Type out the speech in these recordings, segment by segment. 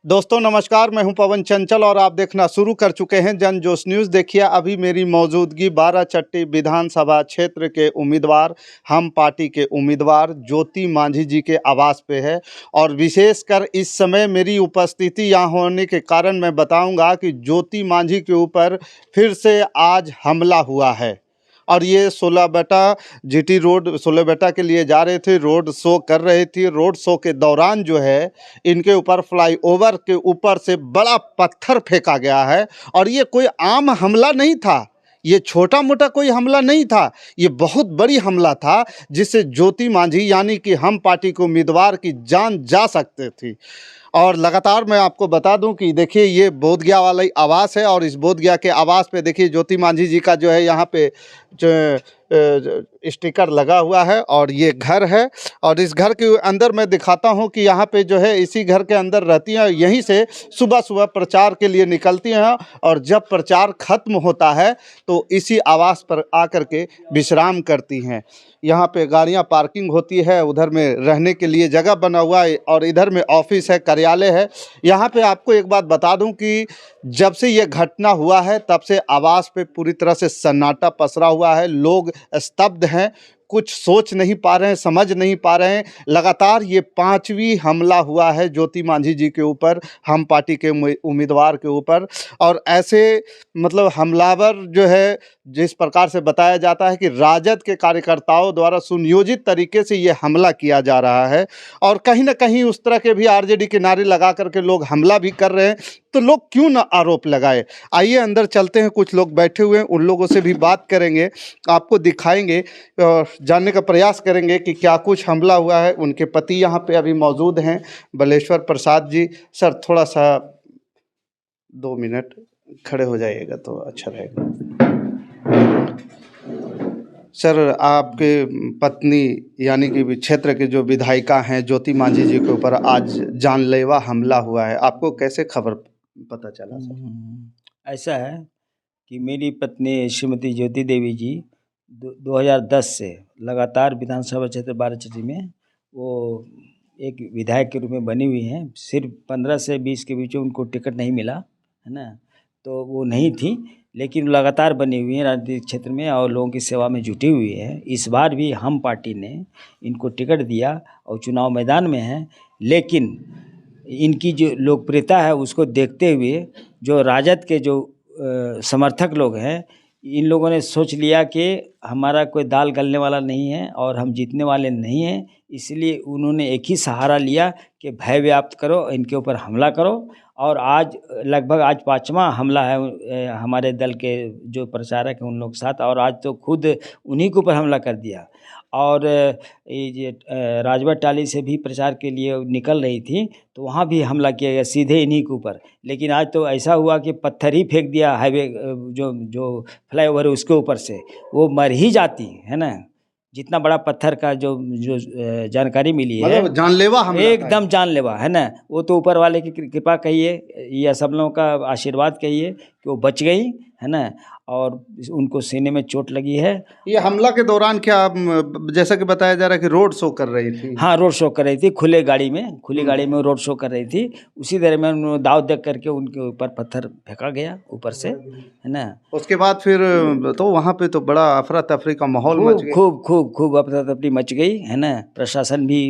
दोस्तों नमस्कार, मैं हूं पवन चंचल और आप देखना शुरू कर चुके हैं जन जोश न्यूज़। देखिए, अभी मेरी मौजूदगी बाराचट्टी विधानसभा क्षेत्र के उम्मीदवार, हम पार्टी के उम्मीदवार ज्योति मांझी जी के आवास पे है। और विशेषकर इस समय मेरी उपस्थिति यहाँ होने के कारण मैं बताऊंगा कि ज्योति मांझी के ऊपर फिर से आज हमला हुआ है। और ये 16 बटा जीटी रोड 16 बटा के लिए जा रहे थे, रोड शो कर रहे थे। रोड शो के दौरान जो है इनके ऊपर फ्लाईओवर के ऊपर से बड़ा पत्थर फेंका गया है। और ये कोई आम हमला नहीं था, ये छोटा मोटा कोई हमला नहीं था, ये बहुत बड़ी हमला था जिससे ज्योति मांझी यानी कि हम पार्टी के उम्मीदवार की जान जा सकते थी। और लगातार मैं आपको बता दूं कि देखिए, ये बोधगया वाला ही आवास है और इस बोधगया के आवास पे देखिए ज्योति मांझी जी का जो है यहाँ पे जो स्टिकर लगा हुआ है और ये घर है। और इस घर के अंदर मैं दिखाता हूँ कि यहाँ पे जो है इसी घर के अंदर रहती हैं। यहीं से सुबह सुबह प्रचार के लिए निकलती हैं और जब प्रचार खत्म होता है तो इसी आवास पर आकर के विश्राम करती हैं। यहाँ पे गाड़ियाँ पार्किंग होती है, उधर में रहने के लिए जगह बना हुआ है और इधर में ऑफिस है, कार्यालय है। यहाँ पे आपको एक बात बता दूं कि जब से ये घटना हुआ है तब से आवास पे पूरी तरह से सन्नाटा पसरा हुआ है। लोग स्तब्ध हैं, कुछ सोच नहीं पा रहे हैं, समझ नहीं पा रहे हैं। लगातार ये 5वीं हमला हुआ है ज्योति मांझी जी के ऊपर, हम पार्टी के उम्मीदवार के ऊपर। और ऐसे मतलब हमलावर जो है, जिस प्रकार से बताया जाता है कि राजद के कार्यकर्ताओं द्वारा सुनियोजित तरीके से ये हमला किया जा रहा है। और कहीं ना कहीं उस तरह के भी आरजेडी के नारे लगा करके लोग हमला भी कर रहे हैं, तो लोग क्यों ना आरोप लगाए। आइए अंदर चलते हैं, कुछ लोग बैठे हुए हैं, उन लोगों से भी बात करेंगे, आपको दिखाएंगे और जानने का प्रयास करेंगे कि क्या कुछ हमला हुआ है। उनके पति यहाँ पे अभी मौजूद हैं, बलेश्वर प्रसाद जी। सर थोड़ा सा 2 मिनट खड़े हो जाइएगा तो अच्छा रहेगा। सर, आपके पत्नी यानी कि क्षेत्र के जो विधायिका हैं ज्योति मांझी जी के ऊपर आज जानलेवा हमला हुआ है, आपको कैसे खबर पता चला सर? ऐसा है कि मेरी पत्नी श्रीमती ज्योति देवी जी 2010 से लगातार विधानसभा क्षेत्र बाराचट्टी में वो एक विधायक के रूप में बनी हुई हैं। सिर्फ 15 से 20 के बीच में उनको टिकट नहीं मिला है ना, तो वो नहीं थी, लेकिन लगातार बनी हुई है राजनीतिक क्षेत्र में और लोगों की सेवा में जुटी हुई है। इस बार भी हम पार्टी ने इनको टिकट दिया और चुनाव मैदान में है, लेकिन इनकी जो लोकप्रियता है उसको देखते हुए जो राजद के जो समर्थक लोग हैं, इन लोगों ने सोच लिया कि हमारा कोई दाल गलने वाला नहीं है और हम जीतने वाले नहीं हैं, इसलिए उन्होंने एक ही सहारा लिया कि भय व्याप्त करो, इनके ऊपर हमला करो। और आज लगभग आज 5वां हमला है हमारे दल के जो प्रचारक हैं उन लोग के साथ, और आज तो खुद उन्हीं के ऊपर हमला कर दिया। और ये राजभर टाली से भी प्रचार के लिए निकल रही थी तो वहाँ भी हमला किया गया सीधे इन्हीं के ऊपर। लेकिन आज तो ऐसा हुआ कि पत्थर ही फेंक दिया हाईवे जो फ्लाईओवर है उसके ऊपर से, वो मर ही जाती है ना। जितना बड़ा पत्थर का जो जानकारी मिली है, मतलब जानलेवा हमला, एकदम जानलेवा है ना। वो तो ऊपर वाले की कृपा कहिए या सब लोगों का आशीर्वाद कहिए कि वो बच गई है ना, और उनको सीने में चोट लगी है। ये हमला के दौरान क्या जैसा कि बताया जा रहा है कि रोड शो कर रही थी? हाँ, रोड शो कर रही थी, खुली गाड़ी में रोड शो कर रही थी। उसी तरह में उन्होंने दाव देख करके उनके ऊपर पत्थर फेंका गया ऊपर से है ना। उसके बाद फिर तो वहाँ पे तो बड़ा अफरा तफरी का माहौल मच गया, खूब अफरा तफरी मच गई है ना। प्रशासन भी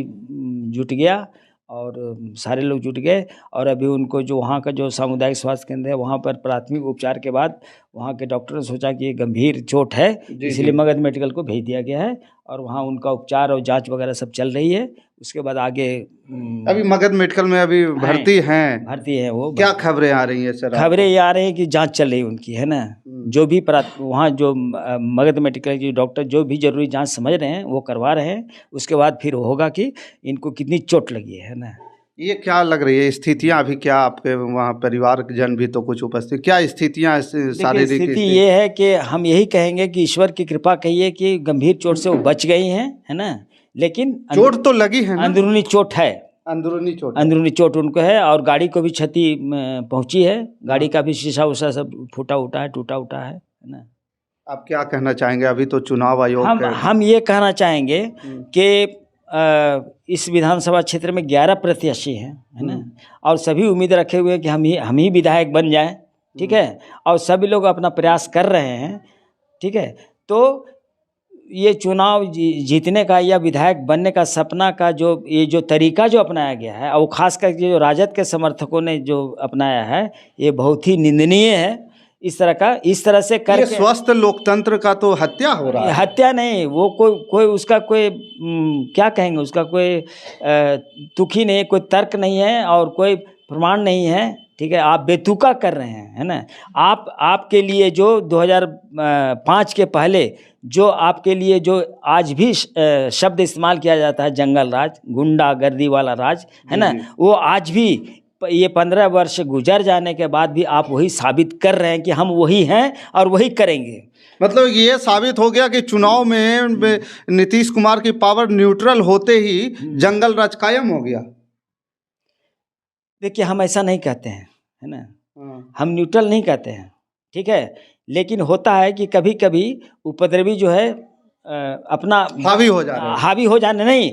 जुट गया और सारे लोग जुट गए। और अभी उनको जो वहाँ का जो सामुदायिक स्वास्थ्य केंद्र है वहाँ पर प्राथमिक उपचार के बाद वहाँ के डॉक्टर ने सोचा कि ये गंभीर चोट है, इसलिए मगध मेडिकल को भेज दिया गया है और वहाँ उनका उपचार और जांच वगैरह सब चल रही है। उसके बाद आगे अभी मगध मेडिकल में अभी भर्ती हैं वो। क्या खबरें आ रही हैं सर? खबरें ये आ रही हैं कि जांच चल रही है उनकी है ना। जो भी वहाँ जो मगध मेडिकल के डॉक्टर जो भी जरूरी जांच समझ रहे हैं वो करवा रहे हैं। उसके बाद फिर होगा कि इनको कितनी चोट लगी है ना। ये क्या लग रही है स्थितियाँ अभी? क्या आपके वहाँ परिवार के जन भी तो कुछ उपस्थित, क्या स्थितियाँ शारीरिक स्थिति ये है कि हम यही कहेंगे कि ईश्वर की कृपा कहिए कि गंभीर चोट से वो बच गई हैं है ना, लेकिन चोट तो लगी है ना? अंदरूनी चोट है, अंदरूनी चोट उनको है। और गाड़ी को भी क्षति पहुंची है, गाड़ी का भी शीशा उषा सब टूटा उटा है ना। आप क्या कहना चाहेंगे? अभी तो चुनाव आयोग हम ये कहना चाहेंगे कि इस विधानसभा क्षेत्र में 11 प्रत्याशी हैं है ना, और सभी उम्मीद रखे हुए हैं कि हम ही विधायक बन जाएं, ठीक है, और सभी लोग अपना प्रयास कर रहे हैं, ठीक है। तो ये चुनाव जीतने का या विधायक बनने का सपना का ये जो तरीका जो अपनाया गया है, और खास करके जो राजद के समर्थकों ने जो अपनाया है, ये बहुत ही निंदनीय है। इस तरह से करके स्वस्थ लोकतंत्र का तो हत्या हो रहा है। हत्या नहीं, वो कोई उसका कोई क्या कहेंगे, उसका कोई तुखी नहीं, कोई तर्क नहीं है और कोई प्रमाण नहीं है, ठीक है। आप बेतुका कर रहे हैं, है ना। आपके लिए जो 2005 के पहले जो आपके लिए जो आज भी शब्द इस्तेमाल किया जाता है, जंगल राज, गुंडागर्दी वाला राज, है ना, वो आज भी ये 15 वर्ष गुजर जाने के बाद भी आप वही साबित कर रहे हैं कि हम वही हैं और वही करेंगे। मतलब ये साबित हो गया कि चुनाव में नीतीश कुमार की पावर न्यूट्रल होते ही जंगल राज कायम हो गया। देखिए, हम ऐसा नहीं कहते हैं, है ना, हम न्यूट्रल नहीं कहते हैं, ठीक है। लेकिन होता है कि कभी कभी उपद्रवी जो है अपना हावी हो जाने नहीं,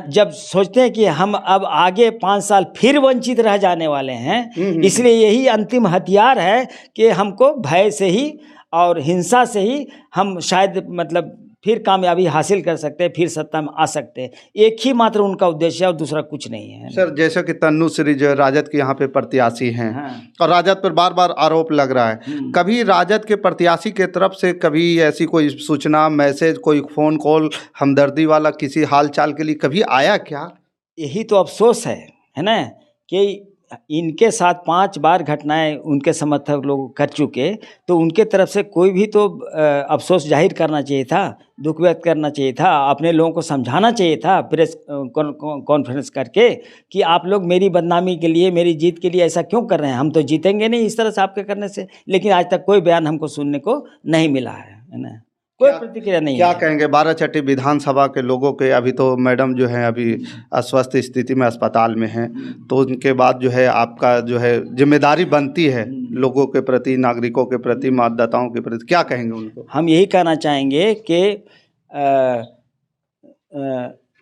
जब सोचते हैं कि हम अब आगे 5 साल फिर वंचित रह जाने वाले हैं, इसलिए यही अंतिम हथियार है कि हमको भय से ही और हिंसा से ही हम शायद मतलब फिर कामयाबी हासिल कर सकते हैं, फिर सत्ता में आ सकते हैं। एक ही मात्र उनका उद्देश्य है और दूसरा कुछ नहीं है। सर, जैसे कि तन्नुश्री जो राजद के यहाँ पे प्रत्याशी हैं, हाँ। और राजद पर बार बार आरोप लग रहा है, कभी राजद के प्रत्याशी के तरफ से कभी ऐसी कोई सूचना, मैसेज, कोई फ़ोन कॉल हमदर्दी वाला किसी हाल चाल के लिए कभी आया क्या? यही तो अफसोस है ना, कि इनके साथ 5 बार घटनाएं उनके समर्थक लोग कर चुके, तो उनके तरफ से कोई भी तो अफसोस जाहिर करना चाहिए था, दुख व्यक्त करना चाहिए था, अपने लोगों को समझाना चाहिए था प्रेस कॉन्फ्रेंस करके कि आप लोग मेरी बदनामी के लिए, मेरी जीत के लिए ऐसा क्यों कर रहे हैं, हम तो जीतेंगे नहीं इस तरह से आपके करने से। लेकिन आज तक कोई बयान हमको सुनने को नहीं मिला है ना, कोई प्रतिक्रिया नहीं। क्या कहेंगे बाराचट्टी विधानसभा के लोगों के? अभी तो मैडम जो है अभी अस्वस्थ स्थिति में अस्पताल में हैं, तो उनके बाद जो है आपका जो है जिम्मेदारी बनती है लोगों के प्रति, नागरिकों के प्रति, मतदाताओं के प्रति, क्या कहेंगे उनको? हम यही कहना चाहेंगे कि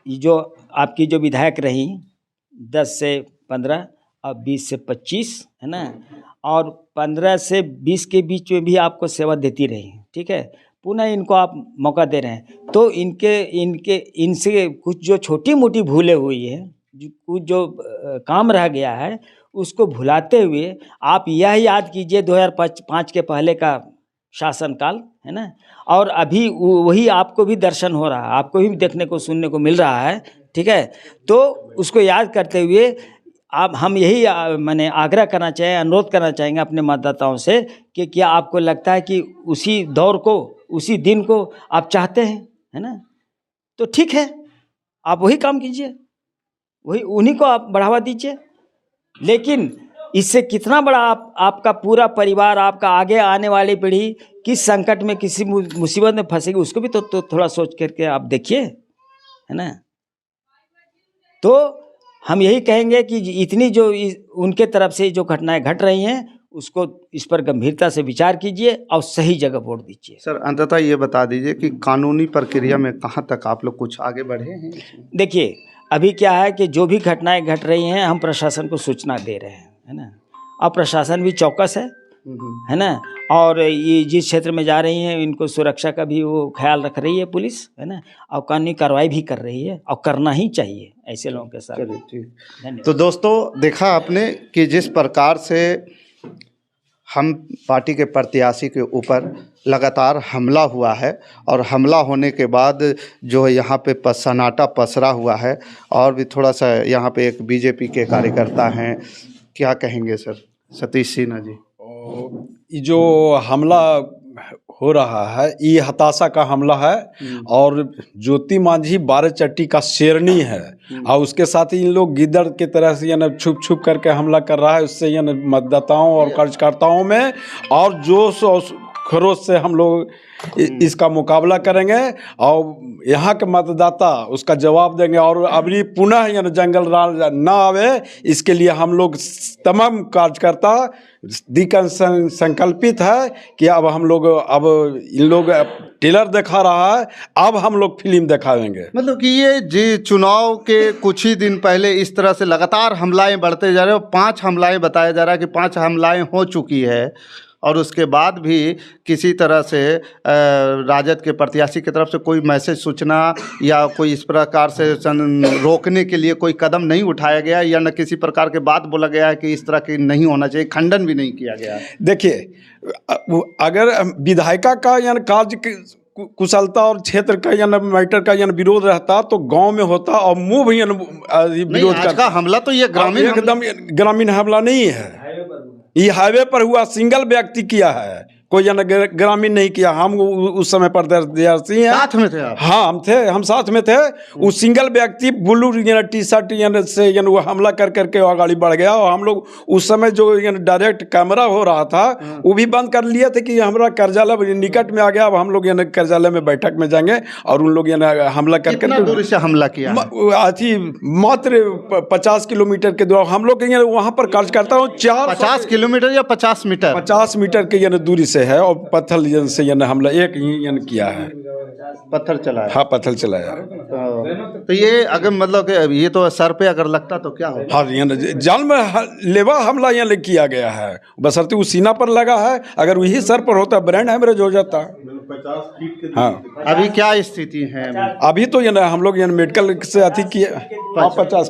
जो आपकी जो विधायक रही 10 से 15 और 20 से 25, है ना, और 15 से 20 के बीच में भी आपको सेवा देती रही, ठीक है। पुनः इनको आप मौका दे रहे हैं, तो इनसे कुछ जो छोटी मोटी भूलें हुई है, कुछ जो काम रह गया है, उसको भुलाते हुए आप यह याद कीजिए 2005 के पहले का शासनकाल, है ना, और अभी वही आपको भी दर्शन हो रहा है, आपको भी देखने को सुनने को मिल रहा है, ठीक है। तो उसको याद करते हुए हम यही मैंने आग्रह करना चाहें, अनुरोध करना चाहेंगे अपने मतदाताओं से कि क्या आपको लगता है कि उसी दौर को, उसी दिन को आप चाहते हैं, है ना, तो ठीक है, आप वही काम कीजिए, वही उन्हीं को आप बढ़ावा दीजिए। लेकिन इससे कितना बड़ा आपका पूरा परिवार, आपका आगे आने वाली पीढ़ी किस संकट में, किसी मुसीबत में फंसेगी, उसको भी तो थोड़ा सोच करके आप देखिए, है ना। तो हम यही कहेंगे कि इतनी जो उनके तरफ से जो घटनाएं घट रही हैं, उसको इस पर गंभीरता से विचार कीजिए और सही जगह वोट दीजिए। सर, अंततः ये बता दीजिए कि कानूनी प्रक्रिया में कहाँ तक आप लोग कुछ आगे बढ़े हैं? देखिए, अभी क्या है कि जो भी घटनाएं घट रही हैं, हम प्रशासन को सूचना दे रहे हैं, है ना, और प्रशासन भी चौकस है ना, और ये जिस क्षेत्र में जा रही हैं, इनको सुरक्षा का भी वो ख्याल रख रही है पुलिस, है ना, और कानूनी कार्रवाई भी कर रही है, और करना ही चाहिए ऐसे लोगों के साथ। ठीक। तो दोस्तों, देखा आपने कि जिस प्रकार से हम पार्टी के प्रत्याशी के ऊपर लगातार हमला हुआ है, और हमला होने के बाद जो है यहाँ पे सन्नाटा पसरा हुआ है, और भी थोड़ा सा यहाँ पे एक बीजेपी के कार्यकर्ता हैं, क्या कहेंगे सर? सतीश सिन्हा जी, जो हमला हो रहा है, ये हताशा का हमला है, और ज्योति मांझी बाराचट्टी का शेरनी है, और उसके साथ ही इन लोग गिद्दड़ के तरह से यानी छुप छुप करके हमला कर रहा है। उससे यानी मतदाताओं और कार्यकर्ताओं में और जोश और खरोश से हम लोग इसका मुकाबला करेंगे और यहाँ के मतदाता उसका जवाब देंगे और अभी पुनः यानी जंगल राज ना आवे, इसके लिए हम लोग तमाम कार्यकर्ता संकल्पित है कि अब हम लोग इन लोग टेलर दिखा रहा है, अब हम लोग फिल्म दिखाएंगे। मतलब कि ये जी चुनाव के कुछ ही दिन पहले इस तरह से लगातार हमलाएं बढ़ते जा रहे हैं, 5 हमलाएं बताया जा रहा है कि 5 हमलाएं हो चुकी है और उसके बाद भी किसी तरह से राजद के प्रत्याशी की तरफ से कोई मैसेज सूचना या कोई इस प्रकार से रोकने के लिए कोई कदम नहीं उठाया गया या न किसी प्रकार के बात बोला गया है कि इस तरह की नहीं होना चाहिए, खंडन भी नहीं किया गया। देखिए, अगर विधायिका का यानी कार्य कुशलता और क्षेत्र का यानी मैटर का यानी विरोध रहता तो गांव में होता और मुंह भी विरोध का हमला तो ये ग्रामीण एकदम ग्रामीण हमला नहीं है, ये हाईवे पर हुआ, सिंगल व्यक्ति किया है, कोई यानी ग्रामीण नहीं किया। हम उस समय पर विद्यार्थी हैं, साथ में थे आप? हाँ हम साथ में थे। उस सिंगल व्यक्ति ब्लू टी शर्ट से यानी वो हमला कर करके आगे बढ़ गया और हम लोग उस समय जो यानी डायरेक्ट कैमरा हो रहा था वो भी बंद कर लिए थे कि हमारा कार्यालय निकट में आ गया, अब हम लोग यानी कार्यालय में बैठक में जाएंगे और उन लोग यानी हमला कर कितना दूरी से हमला किया? मात्र 50 किलोमीटर के दूर हम लोग वहाँ पर कार्यकर्ता हूँ 50 किलोमीटर या 50 मीटर? 50 मीटर के यानी दूरी से है और पत्थर से यानी हमला एक यानी किया है, पत्थर चलाया। हाँ पत्थर चलाया। तो ये अगर मतलब ये तो सर पे अगर लगता तो क्या होगा? हाँ यानी जान में लेवा हमला यहाँ किया गया है, बशर्ते वो सीना पर लगा है, अगर वही सर पर होता ब्रेन हेमरेज हो जाता। 50 फीट के हाँ अभी क्या स्थिति है? अभी तो यानी हम लोग यानी मेडिकल से अति किए 50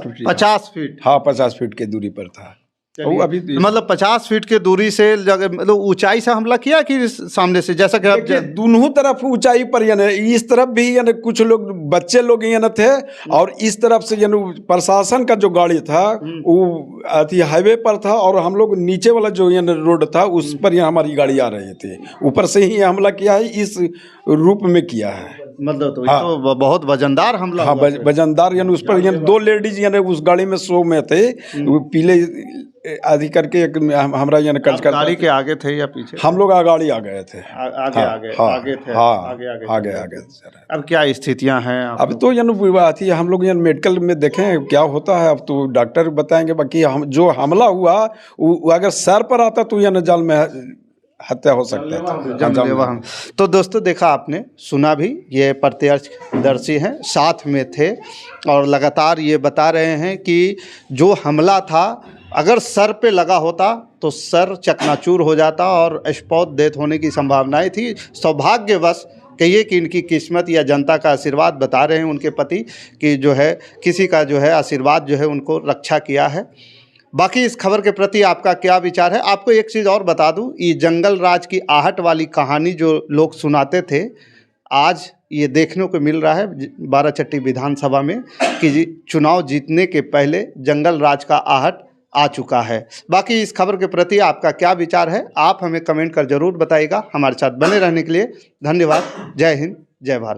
फीट, हाँ 50 फीट की दूरी पर था। अभी मतलब 50 फीट के दूरी से मतलब ऊंचाई से हमला किया कि सामने से? जैसा कि दोनों तरफ ऊंचाई पर यानी इस तरफ भी यानी कुछ लोग बच्चे लोग यानी थे और इस तरफ से यानी प्रशासन का जो गाड़ी था वो अति हाईवे पर था और हम लोग नीचे वाला जो यानी रोड था उस पर यहाँ हमारी गाड़ी आ रही थी, ऊपर से ही हमला किया है, इस रूप में किया है। मतलब तो, हाँ, तो बहुत वजनदार हमला। हाँ वजनदार यानी उस पर यानी 2 लेडीज यानी उस गाड़ी में शो में थे, वो पीले आदि करके एक हमारा यानी गाड़ी के आगे थे या पीछे? हम लोग गाड़ी आ गए थे, आगे थे। आगे। अब क्या स्थितियां हैं? अब तो यानी हम लोग यानी मेडिकल में देखें क्या होता है, अब तो डॉक्टर बताएंगे। बाकी हम जो हमला हुआ वो अगर सर पर आता तो यानी जान में हत्या हो सकता था। तो दोस्तों देखा आपने, सुना भी, ये प्रत्यक्षदर्शी हैं, साथ में थे और लगातार ये बता रहे हैं कि जो हमला था अगर सर पे लगा होता तो सर चकनाचूर हो जाता और स्पॉट डेथ होने की संभावनाएं थी। सौभाग्यवश कहिए कि इनकी किस्मत या जनता का आशीर्वाद बता रहे हैं उनके पति कि जो है किसी का जो है आशीर्वाद जो है उनको रक्षा किया है। बाकी इस खबर के प्रति आपका क्या विचार है? आपको एक चीज़ और बता दूं, ये जंगल राज की आहट वाली कहानी जो लोग सुनाते थे, आज ये देखने को मिल रहा है बाराचट्टी विधानसभा में कि चुनाव जीतने के पहले जंगल राज का आहट आ चुका है। बाकी इस खबर के प्रति आपका क्या विचार है, आप हमें कमेंट कर जरूर बताइएगा। हमारे साथ बने रहने के लिए धन्यवाद। जय हिंद, जय भारत।